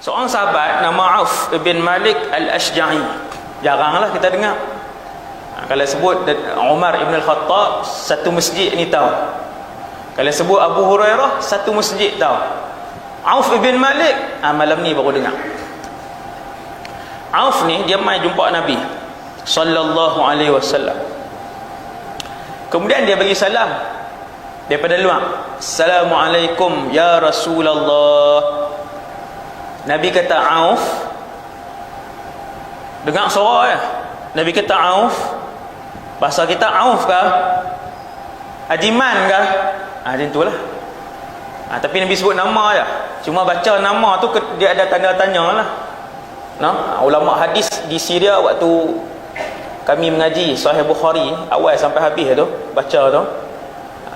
Seorang sahabat nama Auf bin Malik Al-Ashja'i. Jaranglah kita dengar. Kalau sebut Umar ibn Al-Khattab, satu masjid ni tahu. Kalau sebut Abu Hurairah, satu masjid tahu. Auf ibn Malik, malam ni baru dengar. Auf ni dia mai jumpa Nabi sallallahu alaihi wasallam. Kemudian dia bagi salam daripada luar. Assalamualaikum ya Rasulullah. Nabi kata Auf, dengar suara ya. Nabi kata Auf, bahasa kita Auf kah? Ajiman kah? Macam itulah. Tapi Nabi sebut nama je. Cuma baca nama tu dia ada tanda tanya lah. Ulama hadis di Syria waktu kami mengaji Sahih Bukhari awal sampai habis tu, baca tu,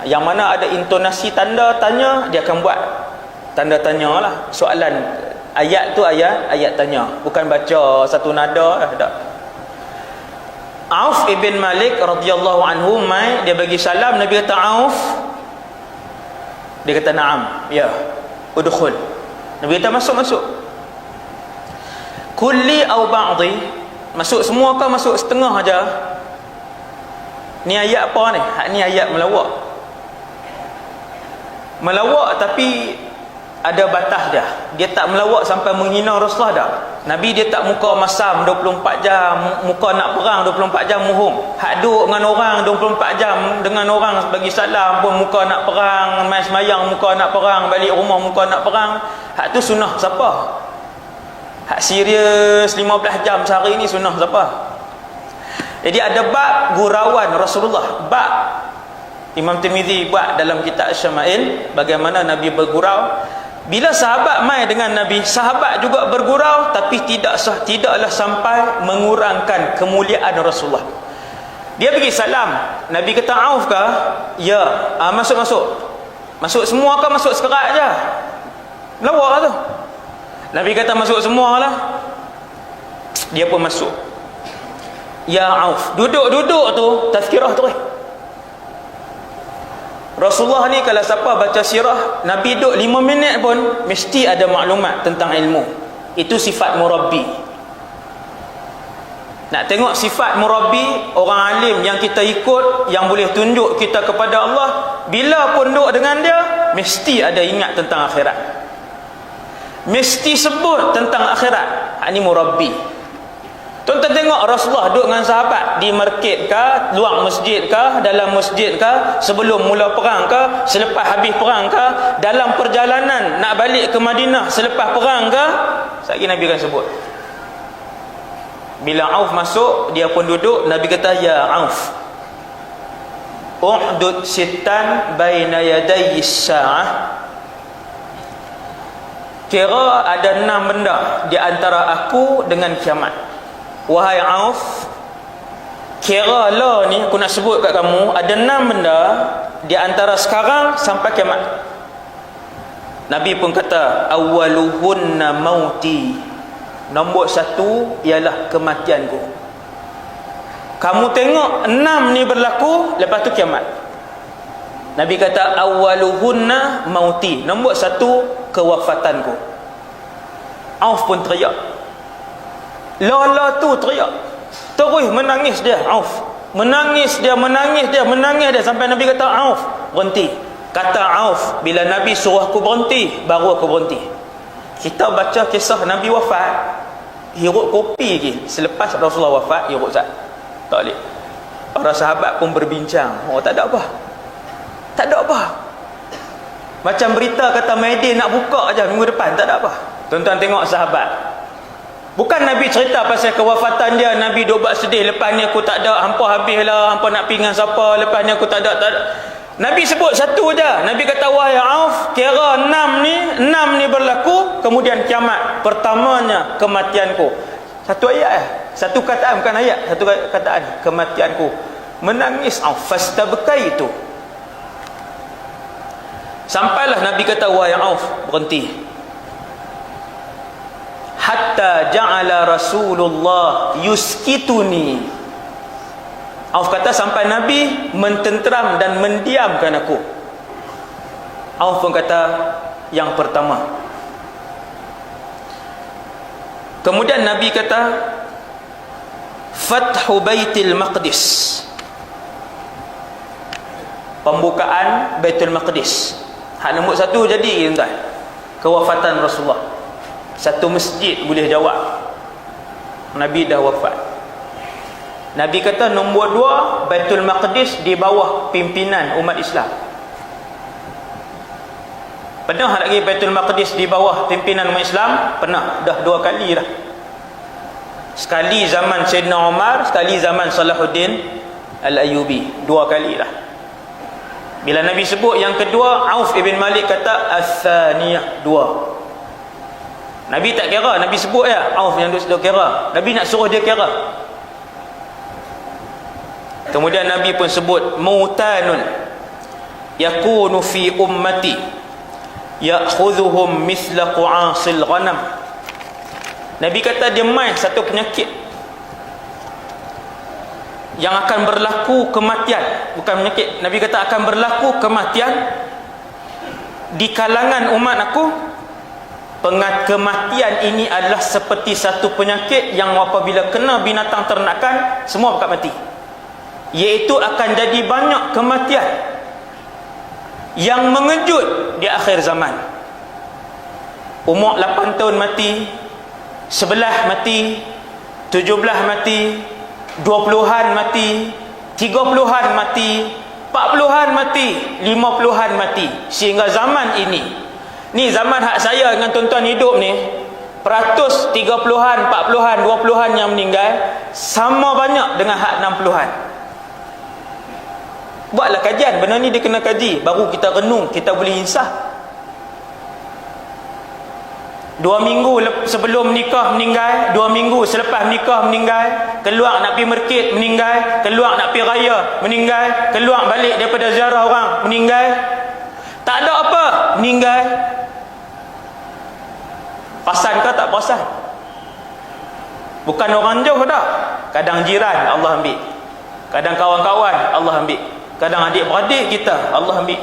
yang mana ada intonasi tanda tanya, dia akan buat tanda tanya lah. Soalan ayat tu ayat tanya, bukan baca satu nada tak. Auf ibn Malik radhiyallahu anhu mai, dia bagi salam. Nabi kata Auf, dia kata na'am, ya, udkhul. Nabi kata masuk. Kulli au ba'dhi, masuk semua ke masuk setengah aja? Ni ayat apa ni? Ni ayat melawak. Melawak tapi ada batas dia. Dia tak melawak sampai menghina Rasulullah dah. Nabi dia tak muka masam 24 jam, muka nak perang 24 jam muhung. Hak duduk dengan orang 24 jam, dengan orang bagi salam pun muka nak perang, mai semayang muka nak perang, balik rumah muka nak perang. Hak tu sunnah siapa? Hak serius 15 jam sehari ni sunnah siapa? Jadi ada bab gurauan Rasulullah. Bab Imam Tirmizi buat dalam kitab Syama'il, bagaimana Nabi bergurau. Bila sahabat mai dengan Nabi, sahabat juga bergurau, tapi tidaklah sampai mengurangkan kemuliaan Rasulullah. Dia bagi salam. Nabi kata Auf kah? Ya. Masuk. Masuk semua kah? Masuk sekerat je. Melawak tu. Nabi kata masuk semua lah. Dia pun masuk. Ya Auf, duduk tu tazkirah tu. Rasulullah ni kalau siapa baca sirah Nabi duduk 5 minit pun mesti ada maklumat tentang ilmu. Itu sifat murabbi. Nak tengok sifat murabbi, orang alim yang kita ikut, yang boleh tunjuk kita kepada Allah, bila pun duduk dengan dia mesti ada ingat tentang akhirat, mesti sebut tentang akhirat. Ini murabbi. Tuan-tuan tengok Rasulullah duduk dengan sahabat di market kah, luar masjid kah, dalam masjid kah, sebelum mula perang kah, selepas habis perang kah, dalam perjalanan nak balik ke Madinah selepas perang kah, sekali Nabi akan sebut. Bila Auf masuk, dia pun duduk. Nabi kata ya Auf, uhdud sittan baina yadayis sa'ah. Kira ada 6 benda di antara aku dengan kiamat. Wahai Auf, kira lah ni aku nak sebut kat kamu, ada 6 benda di antara sekarang sampai kiamat. Nabi pun kata awwaluhunna mauti. Nombor 1 ialah kematianku. Kamu tengok 6 ni berlaku, lepas tu kiamat. Nabi kata awwaluhunna mauti. Nombor 1 kewafatanku. Auf pun teriak. Lala tu teriak. Terus menangis dia Auf. Menangis dia sampai Nabi kata Auf, berhenti. Kata Auf, bila Nabi suruh aku berhenti, baru aku berhenti. Kita baca kisah Nabi wafat, hirup kopi lagi. Selepas Rasulullah wafat, hirup sat. Tak boleh. Para sahabat pun berbincang. Tak ada apa. Macam berita kata Maidin nak buka aja minggu depan, tak ada apa. Tuan-tuan tengok sahabat. Bukan Nabi cerita pasal kewafatan dia, Nabi duk buat sedih, lepas ni aku tak ada, hampa habis lah, hampa nak pergi dengan siapa, lepas ni aku tak ada. Nabi sebut satu je. Nabi kata wahai Auf, kira 6 ni berlaku, kemudian kiamat. Pertamanya kematianku. Satu ayat satu kataan, bukan ayat, satu kataan, kematianku. Menangis Auf, fastabkai itu. Sampailah Nabi kata wahai Auf, berhenti. Hatta ja'ala Rasulullah yuskituni. Auf kata sampai Nabi mententeram dan mendiamkan aku. Auf pun kata yang pertama, Kemudian Nabi kata Fathu Baitul Maqdis, pembukaan Baitul Maqdis. Hak nombor satu jadi tuan, kewafatan Rasulullah. Satu masjid boleh jawab, Nabi dah wafat. Nabi kata nombor dua, Baitul Maqdis di bawah pimpinan umat Islam. Pernah lagi Baitul Maqdis di bawah pimpinan umat Islam? Pernah, dah 2 kali dah. Sekali zaman Sayyidina Umar, sekali zaman Salahuddin Al-Ayyubi. 2 kali dah. Bila Nabi sebut yang kedua, Auf ibn Malik kata As-Thaniyah, 2. Nabi tak kira, Nabi sebut ya, Auf yang duduk kira. Nabi nak suruh dia kira. Kemudian Nabi pun sebut Mutanun yakunu fi ummati ya'khudhuhum mithla qu'asil ghanam. Nabi kata dia mai satu penyakit yang akan berlaku kematian. Bukan penyakit, Nabi kata akan berlaku kematian di kalangan umat aku. Kematian ini adalah seperti satu penyakit yang apabila kena binatang ternakan, semua bakal mati. Iaitu akan jadi banyak kematian yang mengejut di akhir zaman. Umur 8 tahun mati, 11 mati, 17 mati, 20-an mati, 30-an mati, 40-an mati, 50-an mati. Sehingga zaman ini, ni zaman hak saya dengan tuan-tuan hidup ni, peratus 30-an, 40-an, 20-an yang meninggal sama banyak dengan hak 60-an. Buatlah kajian, benda ni dia kena kaji, baru kita renung, kita boleh insaf. 2 minggu sebelum nikah meninggal, 2 minggu selepas nikah meninggal, keluar nak pergi merkit meninggal, keluar nak pergi raya meninggal, keluar balik daripada ziarah orang meninggal, tak ada apa, meninggal. Pasan ke tak pasan? Bukan orang jauh dah, kadang jiran Allah ambil, kadang kawan-kawan Allah ambil, kadang adik-beradik kita Allah ambil.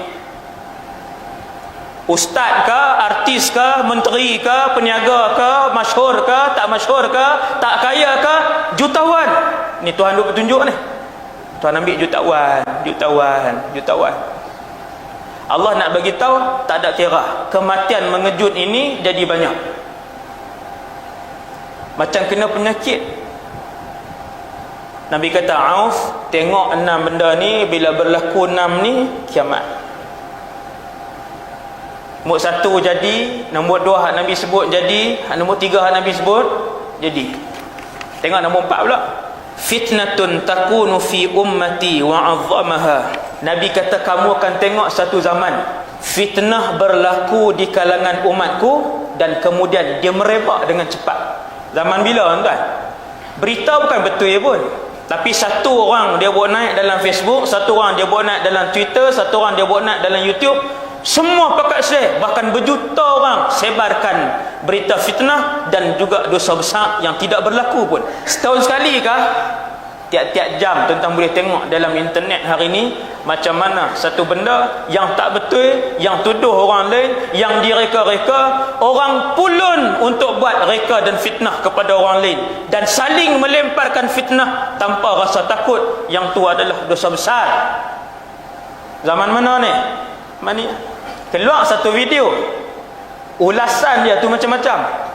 Ustaz ke, artis ke, menteri ke, peniaga ke, masyhur ke, tak masyhur ke, tak kaya ke, jutawan. Ni Tuhan duk bertunjuk ni. Tuhan ambil jutawan, jutawan, jutawan. Allah nak bagi tahu tak ada kira. Kematian mengejut ini jadi banyak. Macam kena penyakit. Nabi kata Auf, tengok 6 benda ni, bila berlaku 6 ni, kiamat. Nombor 1 jadi, nombor 2 hak Nabi sebut jadi, nombor 3 hak Nabi sebut jadi. Tengok nombor 4 pula. Fitnatun takunu fi ummati wa'azzamaha. Nabi kata kamu akan tengok satu zaman fitnah berlaku di kalangan umatku dan kemudian dia merebak dengan cepat. Zaman bila tuan? Berita bukan betul pun, tapi satu orang dia buat naik dalam Facebook, satu orang dia buat naik dalam Twitter, satu orang dia buat naik dalam YouTube, semua pakat share, bahkan berjuta orang sebarkan berita fitnah dan juga dosa besar yang tidak berlaku pun. Setahun sekali kah? Tiap-tiap jam tuan-tuan boleh tengok dalam internet hari ini macam mana satu benda yang tak betul, yang tuduh orang lain, yang direka-reka, orang pulun untuk buat reka dan fitnah kepada orang lain dan saling melemparkan fitnah tanpa rasa takut. Yang tu adalah dosa besar. Zaman mana ni? Mana? Keluar satu video, ulasan dia tu macam-macam.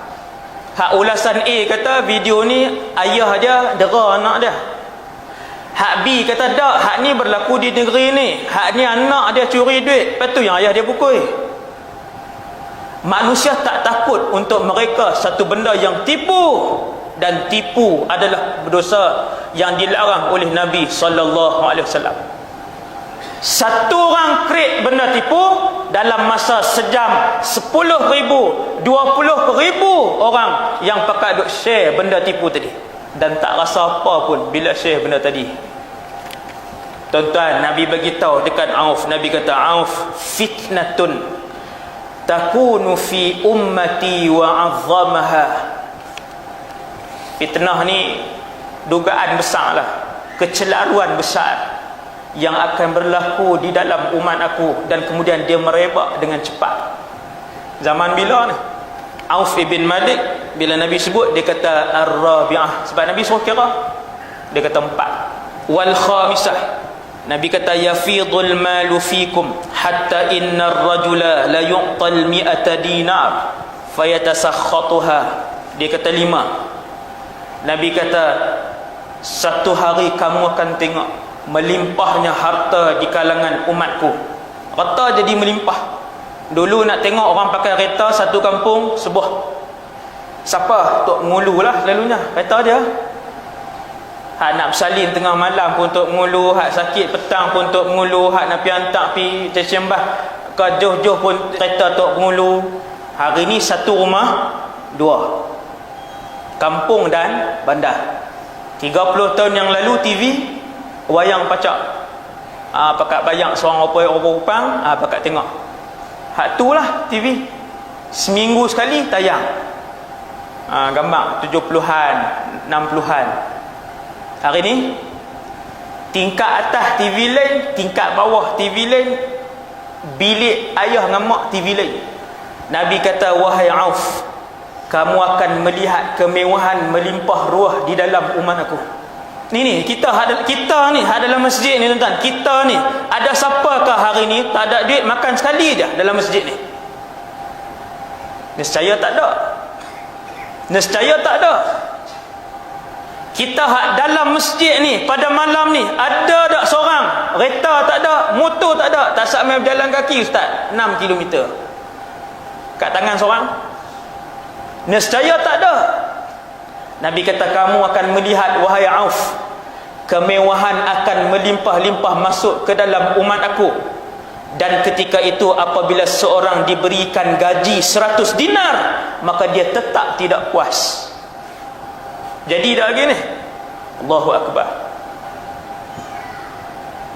Hak ulasan A kata video ni ayah dia dera anak dia. Hak B kata tak, hak ni berlaku di negeri ni, hak ni anak dia curi duit, lepas tu yang ayah dia pukul. Manusia tak takut untuk mereka satu benda yang tipu, dan tipu adalah berdosa yang dilarang oleh Nabi SAW. Satu orang create benda tipu, dalam masa sejam 10,000, 20,000 orang yang pakai duk share benda tipu tadi, dan tak rasa apa pun bila share benda tadi. Tuan-tuan, Nabi bagi tahu dekat Auf, Nabi kata Auf, fitnatun takunu fi ummati wa 'azzamaha. Fitnah ni dugaan besar lah, kecelaruan besar yang akan berlaku di dalam umat aku dan kemudian dia merebak dengan cepat. Zaman bila ni? Auf ibn Malik bila Nabi sebut dia kata ar-rabi'ah, sebab Nabi suruh kira, dia kata 4. Wal khamisah, Nabi kata yafidul malu fikum hatta innar rajula la yu'tal 100 dinar fayatasakhatuha, dia kata 5. Nabi kata satu hari kamu akan tengok melimpahnya harta di kalangan umatku. Harta jadi melimpah. Dulu nak tengok orang pakai kereta satu kampung sebuah, siapa? Tok Ngulu lah selalunya kereta dia. Hak nak bersalin tengah malam pun Tok Ngulu, hak sakit petang pun Tok Ngulu, hak nak pergi hantar pergi stesen bas ke Johor pun kereta Tok Ngulu. Hari ni satu rumah dua, kampung dan bandar. 30 tahun yang lalu TV wayang pacak, pakat bayang seorang opang, pakat tengok. Hak tu lah TV, seminggu sekali tayang, gambar 70-an 60-an. Hari ni tingkat atas TV lain, tingkat bawah TV lain, bilik ayah dengan mak TV lain. Nabi kata wahai Auf, kamu akan melihat kemewahan melimpah ruah di dalam umat aku. Ni kita ni dalam masjid ni tuan-tuan, kita ni ada siapakah hari ni tak ada duit makan sekali je dalam masjid ni? Nescaya tak ada. Nescaya tak ada. Kita dalam masjid ni pada malam ni ada tak seorang kereta tak ada, motor tak ada, tak sampai berjalan kaki ustaz 6 km kat tangan seorang? Nescaya tak ada. Nabi kata kamu akan melihat wahai Auf, kemewahan akan melimpah-limpah masuk ke dalam umat aku. Dan ketika itu apabila seorang diberikan gaji 100 dinar, maka dia tetap tidak puas. Jadi dah gini, Allahu Akbar.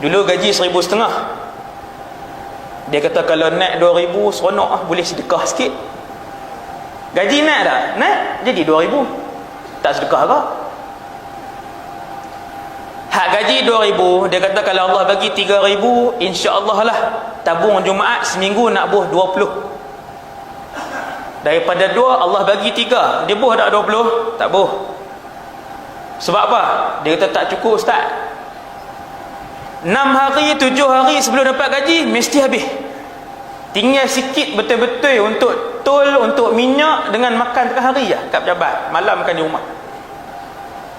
Dulu gaji 1,500. Dia kata kalau naik 2,000 seronok boleh sedekah sikit. Gaji naik tak? Naik jadi 2,000. Tak sedekah ke? Hak gaji 2,000, dia kata kalau Allah bagi 3,000, insya-Allah lah tabung Jumaat seminggu nak buh 20. Daripada 2 Allah bagi 3, dia buh tak 20? Tak buh. Sebab apa? Dia kata tak cukup ustaz. 6 hari 7 hari sebelum dapat gaji mesti habis. Tinggal sikit betul-betul untuk tol, untuk minyak dengan makan tengah hari lah kat pejabat, malam makan di rumah.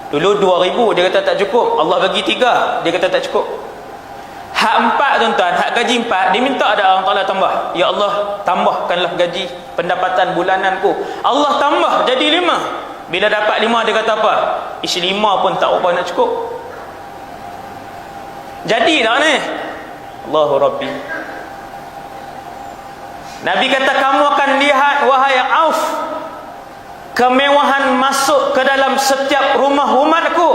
Dulu 2,000 dia kata tak cukup, Allah bagi 3, dia kata tak cukup. Hak 4 tuan-tuan, hak gaji 4 dia minta ada Allah Ta'ala tambah, ya Allah tambahkanlah gaji pendapatan bulananku. Allah tambah jadi 5. Bila dapat 5 dia kata apa? Isi 5 pun tak apa nak cukup. Jadi tak ni? Allahu Rabbi. Nabi kata kamu akan lihat wahai Auf, kemewahan masuk ke dalam setiap rumah umatku.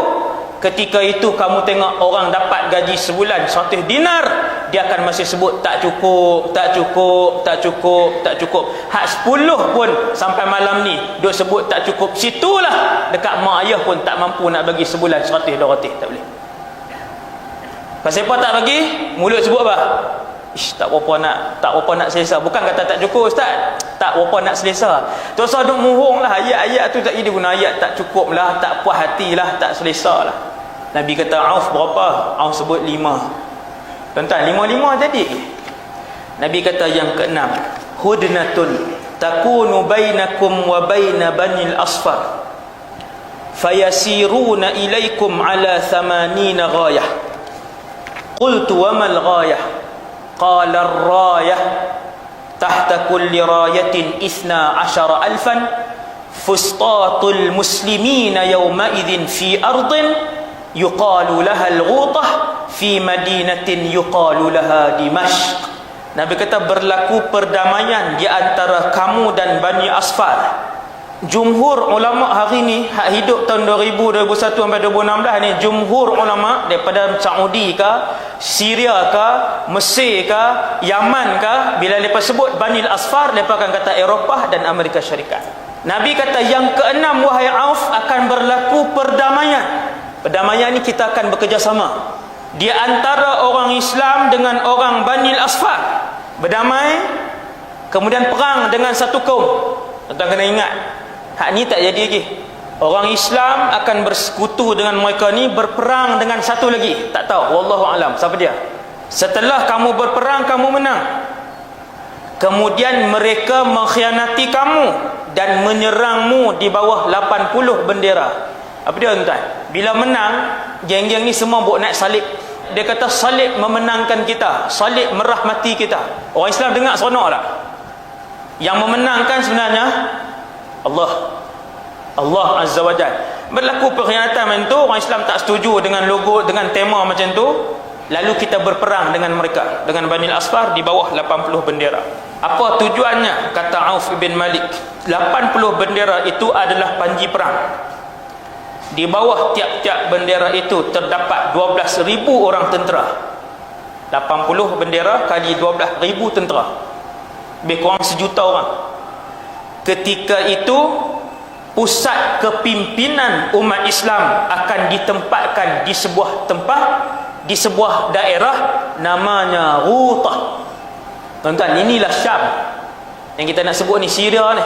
Ketika itu kamu tengok orang dapat gaji sebulan 100 dinar, dia akan masih sebut tak cukup, tak cukup, tak cukup, tak cukup. Hak 10 pun sampai malam ni duk sebut tak cukup. Situlah dekat mak ayah pun tak mampu nak bagi sebulan 100 200, tak boleh. Pasal apa tak bagi? Mulut sebut apa? Tak berapa nak selesa. Bukan kata tak cukup ustaz, tak berapa nak selesa. Terus duk muhung lah, ayat-ayat tu tak dia guna ayat tak cukup lah, tak puas hati lah, tak selesa lah. Nabi kata Auf berapa? Auf sebut 5. Tuan-tuan, 5 jadi. Nabi kata yang keenam, hudnatun takunu bainakum wa baina banil asfar fayasiruna ilaikum ala 80 ghayah. Qultu wa mal ghayah? قال الراية تحت كل راية 12,000 فسطاط المسلمين يومئذ في أرض يقال لها الغوطة في مدينة يقال لها دمشق. Nabi kata berlaku perdamaian di antara kamu dan Bani Asfar. Jumhur ulama hari ni hak hidup tahun 2000, 2001 sampai 2016 ni, jumhur ulama daripada Saudi ke, Syria ke, Mesir ke, Yaman ke, bila mereka sebut Bani Asfar, mereka akan kata Eropah dan Amerika Syarikat. Nabi kata yang keenam wahai Auf, akan berlaku perdamaian. Perdamaian ni kita akan bekerjasama di antara orang Islam dengan orang Bani Asfar. Berdamai, kemudian perang dengan satu kaum. Tuan-tuan kena ingat, hak ni tak jadi lagi. Orang Islam akan bersekutu dengan mereka ni, berperang dengan satu lagi, tak tahu, wallahu alam siapa dia. Setelah kamu berperang, kamu menang, kemudian mereka mengkhianati kamu dan menyerangmu di bawah 80 bendera. Apa dia tuan? Bila menang, geng-geng ni semua buat naik salib. Dia kata salib memenangkan kita, salib merahmati kita. Orang Islam dengar seronok tak? Yang memenangkan sebenarnya Allah Azza wa Jal. Berlaku pengkhianatan macam tu, orang Islam tak setuju dengan logo, dengan tema macam tu, lalu kita berperang dengan mereka, dengan Bani Al-Asfar di bawah 80 bendera. Apa tujuannya? Kata Auf bin Malik, 80 bendera itu adalah panji perang. Di bawah tiap-tiap bendera itu terdapat 12,000 orang tentera. 80 bendera kali 12,000 tentera, lebih kurang 1,000,000 orang. Ketika itu pusat kepimpinan umat Islam akan ditempatkan di sebuah tempat, di sebuah daerah namanya Ghutah. Tuan-tuan, inilah Syam yang kita nak sebut ni, Syria ni.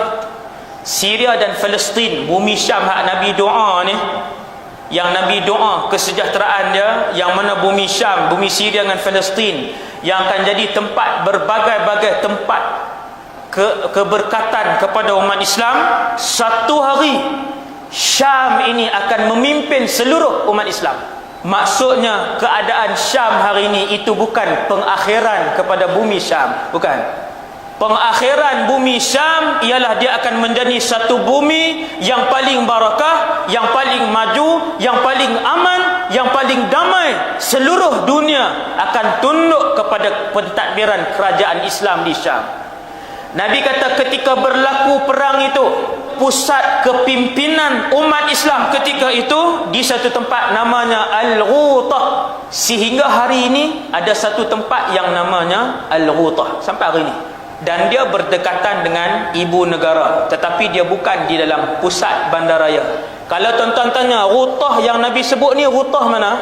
Syria dan Palestin, bumi Syam hak Nabi doa ni, yang Nabi doa kesejahteraan dia, yang mana bumi Syam, bumi Syria dengan Palestin yang akan jadi tempat berbagai-bagai tempat keberkatan kepada umat Islam. Satu hari Syam ini akan memimpin seluruh umat Islam. Maksudnya keadaan Syam hari ini itu bukan pengakhiran kepada bumi Syam, bukan. Pengakhiran bumi Syam ialah dia akan menjadi satu bumi yang paling barakah, yang paling maju, yang paling aman, yang paling damai. Seluruh dunia akan tunduk kepada pentadbiran kerajaan Islam di Syam. Nabi kata ketika berlaku perang itu, pusat kepimpinan umat Islam ketika itu di satu tempat namanya Al-Ghutah. Sehingga hari ini ada satu tempat yang namanya Al-Ghutah sampai hari ini. Dan dia berdekatan dengan ibu negara, tetapi dia bukan di dalam pusat bandaraya. Kalau tuan-tuan tanya Ghutah yang Nabi sebut ni, Ghutah mana?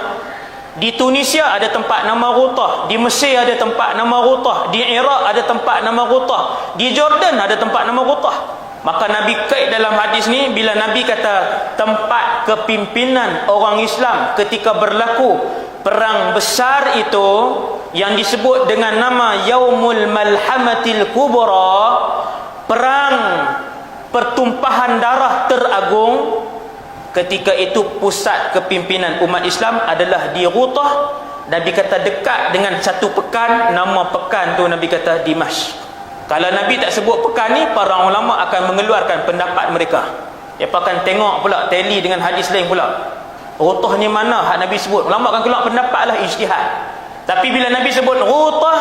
Di Tunisia ada tempat nama Ghutah, di Mesir ada tempat nama Ghutah, di Iraq ada tempat nama Ghutah, di Jordan ada tempat nama Ghutah. Maka Nabi kait dalam hadis ni, bila Nabi kata tempat kepimpinan orang Islam ketika berlaku perang besar itu, yang disebut dengan nama Yaumul Malhamatil Kubra, perang pertumpahan darah teragung, ketika itu pusat kepimpinan umat Islam adalah di Ghutah. Nabi kata dekat dengan satu pekan, nama pekan tu Nabi kata Dimash. Kalau Nabi tak sebut pekan ni, para ulama akan mengeluarkan pendapat mereka. Dia akan tengok pula tally dengan hadis lain pula, Ghutah ni mana hak Nabi sebut. Ulama akan keluar pendapat lah, ijtihad. Tapi bila Nabi sebut Ghutah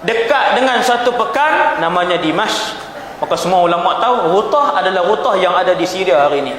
dekat dengan satu pekan, namanya Dimash, maka semua ulama tahu Ghutah adalah Ghutah yang ada di Syria hari ini.